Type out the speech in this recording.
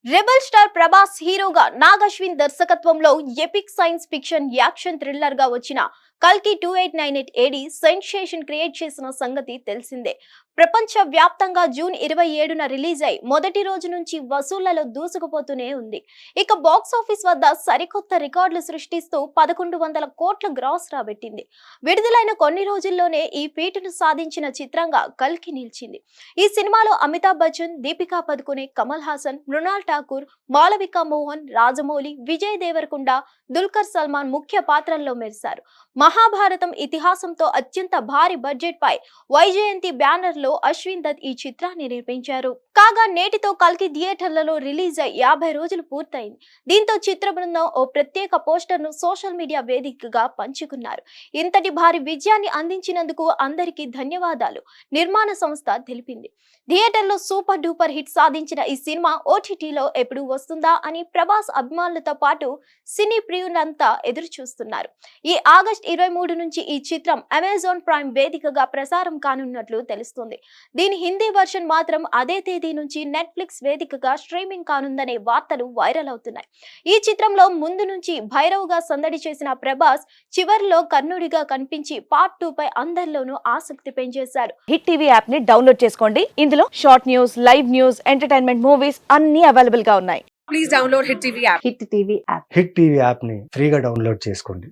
Rebel star Prabhas హీరోగా నాగ్ అశ్విన్ దర్శకత్వంలో epic science fiction action thriller గా వచ్చిన కల్కి 2898 ఏడి సెన్సేషన్ క్రియేట్ చేసిన సంగతి తెలిసిందే. ప్రపంచ వ్యాప్తంగా జూన్ 27న రిలీజ్ అయి మొదటి రోజు నుంచి వసూళ్లలో దూసుకుపోతూనే ఉంది. ఇక బాక్స్ ఆఫీస్ వద్ద సరికొత్త రికార్డులు సృష్టిస్తూ 1100 కోట్ల గ్రాస్ రాబెట్టింది. విడుదలైన కొన్ని రోజుల్లోనే ఈ ఫీటును సాధించిన చిత్రంగా కల్కి నిలిచింది. ఈ సినిమాలో అమితాబ్ బచ్చన్, దీపికా పదుకునే, కమల్ హాసన్, మృణాల్ ఠాకూర్, మాళవిక మోహన్, రాజమౌళి, విజయ్ దేవరకొండ, దుల్కర్ సల్మాన్ ముఖ్య పాత్రల్లో మెరిశారు. మహాభారతం ఇతిహాసంతో అత్యంత భారీ బడ్జెట్ పై వైజయంతి బ్యానర్ లో అశ్విన్ దత్ ఈ చిత్రాన్ని నిర్మించారు. కాగా నేటితో కల్కి థియేటర్లలో రిలీజ్ అయి 50 రోజులు పూర్తయింది. దీంతో చిత్ర బృందం ఓ ప్రత్యేక పోస్టర్ ను సోషల్ మీడియా వేదికగా పంచుకున్నారు. ఇంతటి భారీ విజయాన్ని అందించినందుకు అందరికీ ధన్యవాదాలు నిర్మాణ సంస్థ తెలిపింది. థియేటర్లో సూపర్ డూపర్ హిట్ సాధించిన ఈ సినిమా ఓటీటీలో ఎప్పుడు వస్తుందా అని ప్రభాస్ అభిమానులతో పాటు సినీ ప్రియులంతా ఎదురు చూస్తున్నారు. ఈ ఆగస్టు 23 నుంచి ఈ చిత్రం అమెజాన్ ప్రైమ్ వేదికగా ప్రసారం కానున్నట్లు తెలుస్తుంది. దీని హిందీ వర్షన్ మాత్రం అదే తేదీ నుంచి నెట్ఫ్లిక్స్ వేదికగా స్ట్రీమింగ్ కానుందనే వార్తలు వైరల్ అవుతున్నాయి. ఈ చిత్రంలో ముందు నుంచి భైరవ్గా సందడి చేసిన ప్రభాస్ చివర్లో కర్ణుడిగా కనిపించి పార్ట్ 2 పై అందరిలోనూ ఆసక్తి పెంచేశారు. హిట్ టీవీ యాప్ ని డౌన్లోడ్ చేసుకోండి. ఇందులో short news, live news, entertainment movies అన్ని అవైలబుల్ గా ఉన్నాయి. Please download Hit TV app. Hit TV app. Hit TV యాప్ని ఫ్రీగా డౌన్లోడ్ చేసుకోండి.